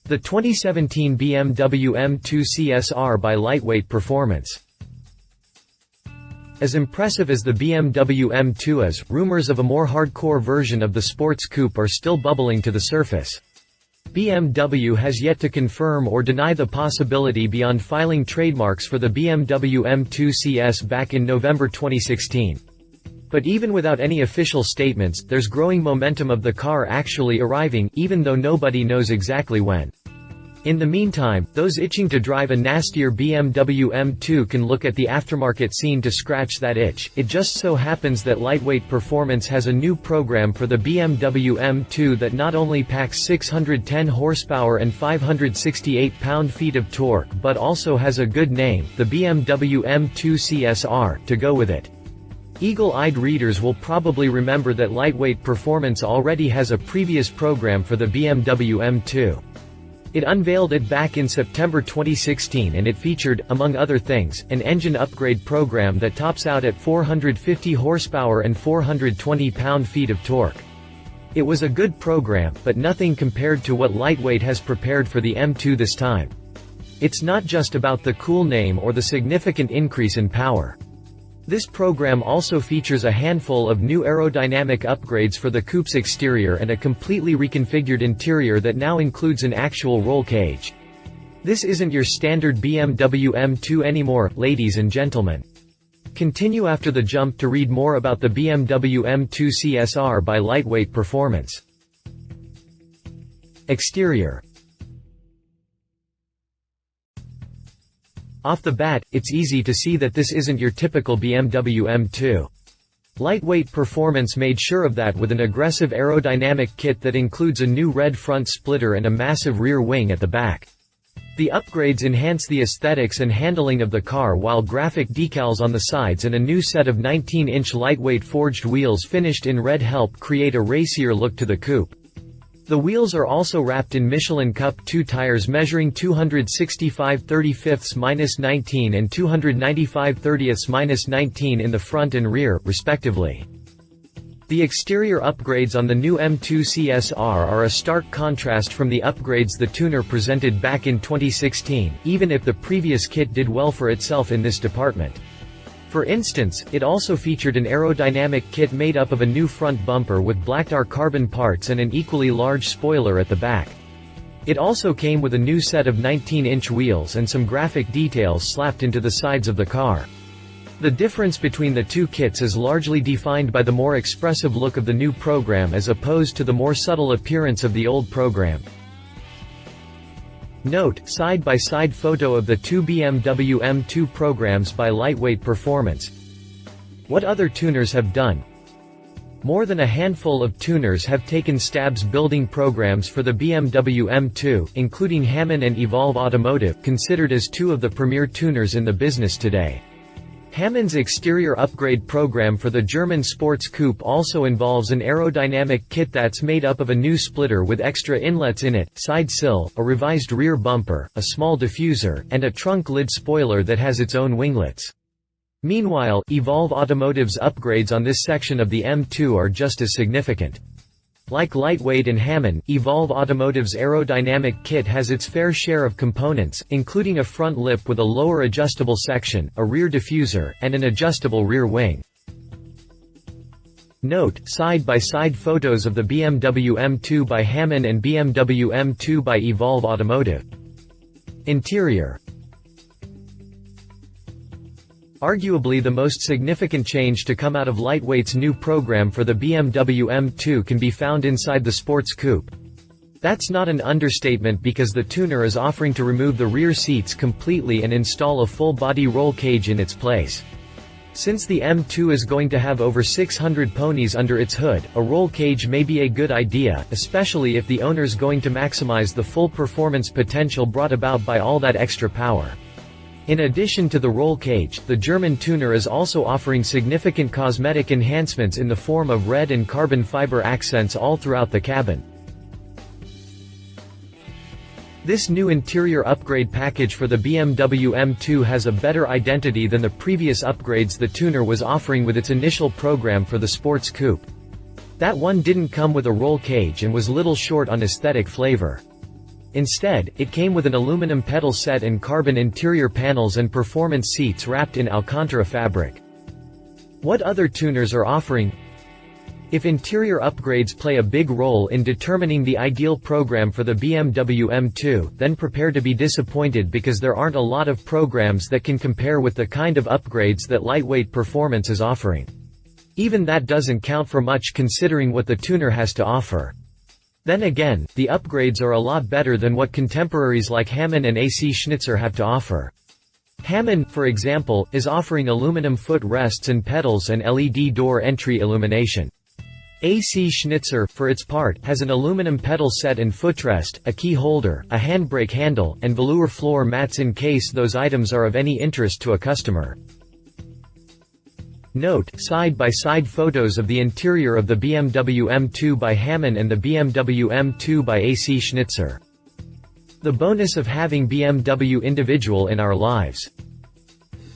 The 2017 BMW M2 CSR by Lightweight Performance. As impressive as the BMW M2 is, rumors of a more hardcore version of the sports coupe are still bubbling to the surface. BMW has yet to confirm or deny the possibility beyond filing trademarks for the BMW M2 CS back in November 2016. But even without any official statements, there's growing momentum of the car actually arriving, even though nobody knows exactly when. In the meantime, those itching to drive a nastier BMW M2 can look at the aftermarket scene to scratch that itch. It just so happens that Lightweight Performance has a new program for the BMW M2 that not only packs 610 horsepower and 568 pound-feet of torque but also has a good name, the BMW M2 CSR, to go with it. Eagle-eyed readers will probably remember that Lightweight Performance already has a previous program for the BMW M2. It unveiled it back in September 2016 and it featured, among other things, an engine upgrade program that tops out at 450 horsepower and 420 pound-feet of torque. It was a good program, but nothing compared to what Lightweight has prepared for the M2 this time. It's not just about the cool name or the significant increase in power. This program also features a handful of new aerodynamic upgrades for the coupe's exterior and a completely reconfigured interior that now includes an actual roll cage. This isn't your standard BMW M2 anymore, ladies and gentlemen. Continue after the jump to read more about the BMW M2 CSR by Lightweight Performance. Exterior. Off the bat, it's easy to see that this isn't your typical BMW M2. Lightweight Performance made sure of that with an aggressive aerodynamic kit that includes a new red front splitter and a massive rear wing at the back. The upgrades enhance the aesthetics and handling of the car, while graphic decals on the sides and a new set of 19-inch lightweight forged wheels finished in red help create a racier look to the coupe. The wheels are also wrapped in Michelin Cup 2 tires measuring 265 35ths-19 and 295 30ths-19 in the front and rear, respectively. The exterior upgrades on the new M2 CSR are a stark contrast from the upgrades the tuner presented back in 2016, even if the previous kit did well for itself in this department. For instance, it also featured an aerodynamic kit made up of a new front bumper with blacked carbon parts and an equally large spoiler at the back. It also came with a new set of 19-inch wheels and some graphic details slapped into the sides of the car. The difference between the two kits is largely defined by the more expressive look of the new program as opposed to the more subtle appearance of the old program. Note, side-by-side photo of the two BMW M2 programs by Lightweight Performance. What other tuners have done? More than a handful of tuners have taken stabs building programs for the BMW M2, including Hamann and Evolve Automotive, considered as two of the premier tuners in the business today. Hamann's exterior upgrade program for the German sports coupe also involves an aerodynamic kit that's made up of a new splitter with extra inlets in it, side sill, a revised rear bumper, a small diffuser, and a trunk lid spoiler that has its own winglets. Meanwhile, Evolve Automotive's upgrades on this section of the M2 are just as significant. Like Lightweight and Hamann, Evolve Automotive's aerodynamic kit has its fair share of components, including a front lip with a lower adjustable section, a rear diffuser, and an adjustable rear wing. Note, side-by-side photos of the BMW M2 by Hamann and BMW M2 by Evolve Automotive. Interior. Arguably the most significant change to come out of Lightweight's new program for the BMW M2 can be found inside the sports coupe. That's not an understatement because the tuner is offering to remove the rear seats completely and install a full-body roll cage in its place. Since the M2 is going to have over 600 ponies under its hood, a roll cage may be a good idea, especially if the owner's going to maximize the full performance potential brought about by all that extra power. In addition to the roll cage, the German tuner is also offering significant cosmetic enhancements in the form of red and carbon fiber accents all throughout the cabin. This new interior upgrade package for the BMW M2 has a better identity than the previous upgrades the tuner was offering with its initial program for the sports coupe. That one didn't come with a roll cage and was little short on aesthetic flavor. Instead, it came with an aluminum pedal set and carbon interior panels and performance seats wrapped in Alcantara fabric. What other tuners are offering? If interior upgrades play a big role in determining the ideal program for the BMW M2, then prepare to be disappointed because there aren't a lot of programs that can compare with the kind of upgrades that lightweight performance is offering. Even that doesn't count for much considering what the tuner has to offer. Then again, the upgrades are a lot better than what contemporaries like Hamann and AC Schnitzer have to offer. Hamann, for example, is offering aluminum foot rests and pedals and LED door entry illumination. AC Schnitzer, for its part, has an aluminum pedal set and footrest, a key holder, a handbrake handle, and velour floor mats in case those items are of any interest to a customer. Note, side-by-side photos of the interior of the BMW M2 by Hamann and the BMW M2 by AC Schnitzer. The bonus of having BMW individual in our lives.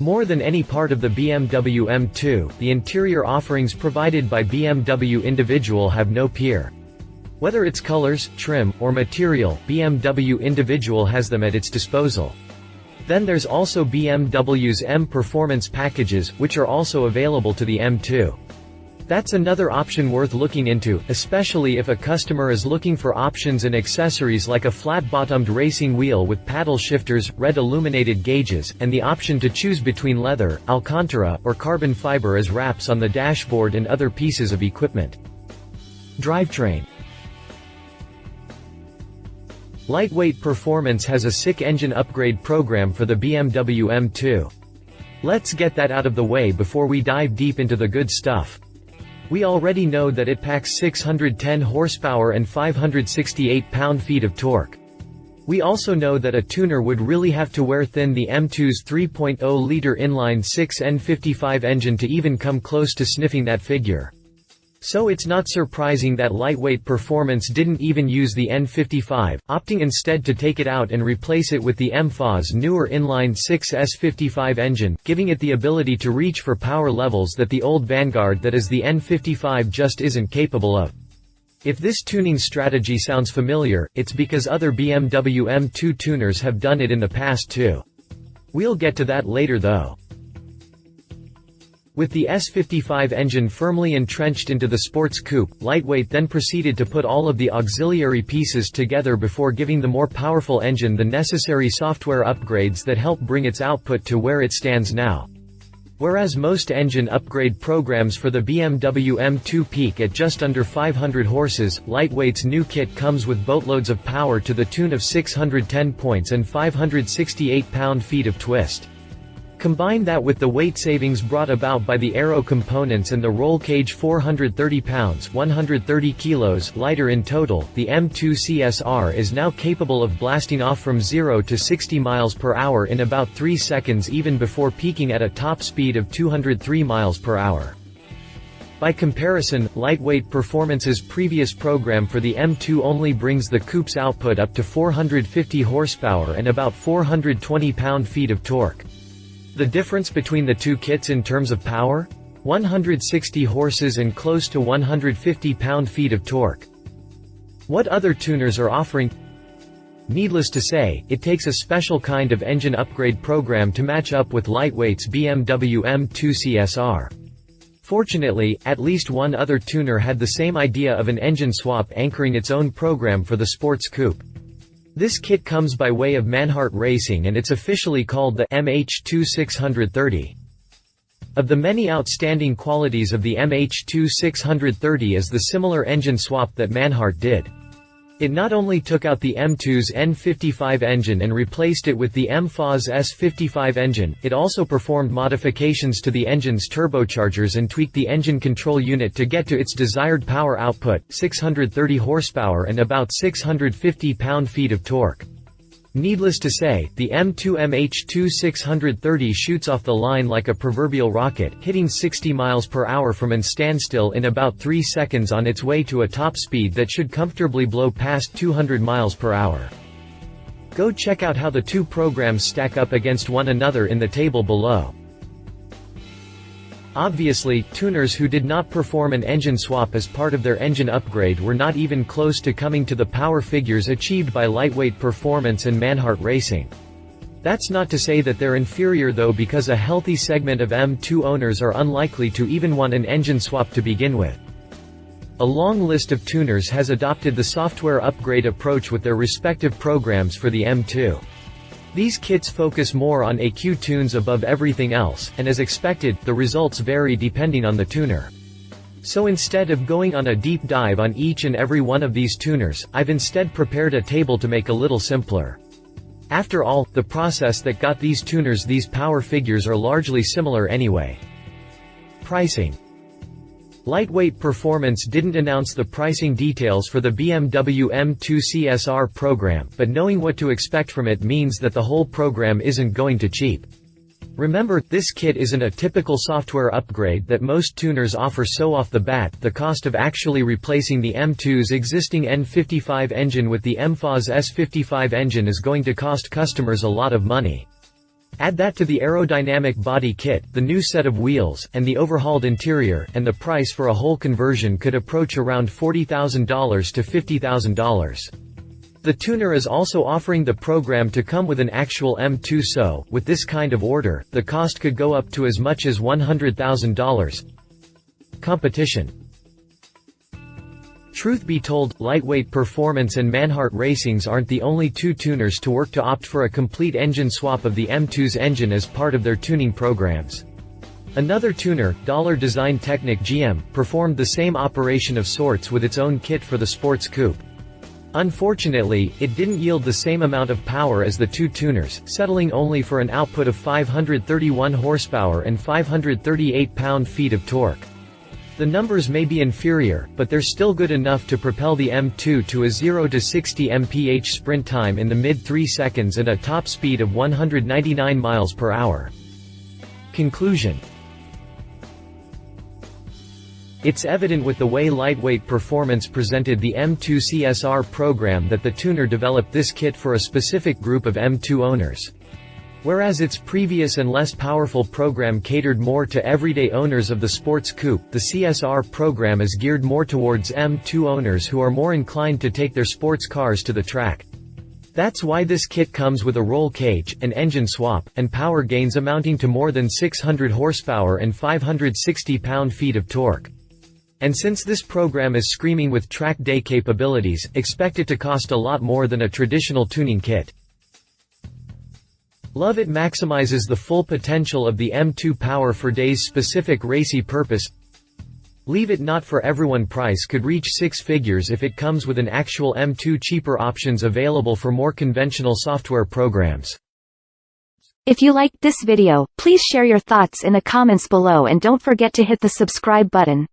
More than any part of the BMW M2, the interior offerings provided by BMW individual have no peer. Whether it's colors, trim, or material, BMW individual has them at its disposal. Then there's also BMW's M Performance packages, which are also available to the M2. That's another option worth looking into, especially if a customer is looking for options and accessories like a flat-bottomed racing wheel with paddle shifters, red illuminated gauges, and the option to choose between leather, Alcantara, or carbon fiber as wraps on the dashboard and other pieces of equipment. Drivetrain. Lightweight Performance has a sick engine upgrade program for the BMW M2. Let's get that out of the way before we dive deep into the good stuff. We already know that it packs 610 horsepower and 568 pound-feet of torque. We also know that a tuner would really have to wear thin the M2's 3.0-liter inline-6 N55 engine to even come close to sniffing that figure. So it's not surprising that Lightweight Performance didn't even use the N55, opting instead to take it out and replace it with the MFA's newer inline-6 S55 engine, giving it the ability to reach for power levels that the old Vanguard that is the N55 just isn't capable of. If this tuning strategy sounds familiar, it's because other BMW M2 tuners have done it in the past too. We'll get to that later though. With the S55 engine firmly entrenched into the sports coupe, Lightweight then proceeded to put all of the auxiliary pieces together before giving the more powerful engine the necessary software upgrades that help bring its output to where it stands now. Whereas most engine upgrade programs for the BMW M2 peak at just under 500 horses, Lightweight's new kit comes with boatloads of power to the tune of 610 points and 568 pound-feet of twist. Combine that with the weight savings brought about by the aero components and the roll cage 430 pounds 130 kilos lighter in total, the M2 CSR is now capable of blasting off from 0 to 60 miles per hour in about 3 seconds even before peaking at a top speed of 203 miles per hour. By comparison, Lightweight Performance's previous program for the M2 only brings the coupe's output up to 450 horsepower and about 420 pound-feet of torque. The difference between the two kits in terms of power? 160 horses and close to 150 pound-feet of torque. What other tuners are offering? Needless to say, it takes a special kind of engine upgrade program to match up with Lightweight's BMW M2 CSR. Fortunately, at least one other tuner had the same idea of an engine swap anchoring its own program for the sports coupe. This kit comes by way of Manhart Racing and it's officially called the MH2 630. Of the many outstanding qualities of the MH2 630 is the similar engine swap that Manhart did. It not only took out the M2's N55 engine and replaced it with the MFA's S55 engine, it also performed modifications to the engine's turbochargers and tweaked the engine control unit to get to its desired power output, 630 horsepower and about 650 pound-feet of torque. Needless to say, the M2 MH2 630 shoots off the line like a proverbial rocket, hitting 60 miles per hour from a standstill in about 3 seconds on its way to a top speed that should comfortably blow past 200 miles per hour. Go check out how the two programs stack up against one another in the table below. Obviously, tuners who did not perform an engine swap as part of their engine upgrade were not even close to coming to the power figures achieved by lightweight performance and Manhart Racing. That's not to say that they're inferior though, because a healthy segment of M2 owners are unlikely to even want an engine swap to begin with. A long list of tuners has adopted the software upgrade approach with their respective programs for the M2. These kits focus more on EQ tunes above everything else, and as expected, the results vary depending on the tuner. So instead of going on a deep dive on each and every one of these tuners, I've instead prepared a table to make a little simpler. After all, the process that got these tuners these power figures are largely similar anyway. Pricing. Lightweight Performance didn't announce the pricing details for the BMW M2 CSR program, but knowing what to expect from it means that the whole program isn't going to cheap. Remember, this kit isn't a typical software upgrade that most tuners offer, so off the bat, the cost of actually replacing the M2's existing N55 engine with the MFA's S55 engine is going to cost customers a lot of money. Add that to the aerodynamic body kit, the new set of wheels, and the overhauled interior, and the price for a whole conversion could approach around $40,000 to $50,000. The tuner is also offering the program to come with an actual M2, so, with this kind of order, the cost could go up to as much as $100,000. Competition. Truth be told, Lightweight Performance and Manhart Racing's aren't the only two tuners to work to opt for a complete engine swap of the M2's engine as part of their tuning programs. Another tuner, Dollar Design Technic GM, performed the same operation of sorts with its own kit for the sports coupe. Unfortunately, it didn't yield the same amount of power as the two tuners, settling only for an output of 531 horsepower and 538 pound-feet of torque. The numbers may be inferior, but they're still good enough to propel the M2 to a 0 to 60 mph sprint time in the mid-3 seconds and a top speed of 199 miles per hour. Conclusion. It's evident with the way Lightweight Performance presented the M2 CSR program that the tuner developed this kit for a specific group of M2 owners. Whereas its previous and less powerful program catered more to everyday owners of the sports coupe, the CSR program is geared more towards M2 owners who are more inclined to take their sports cars to the track. That's why this kit comes with a roll cage, an engine swap, and power gains amounting to more than 600 horsepower and 560 pound-feet of torque. And since this program is screaming with track day capabilities, expect it to cost a lot more than a traditional tuning kit. Love it maximizes the full potential of the M2 power for days specific racy purpose. Leave it not for everyone. Price could reach six figures if it comes with an actual M2 cheaper options available for more conventional software programs. If you liked this video, please share your thoughts in the comments below and don't forget to hit the subscribe button.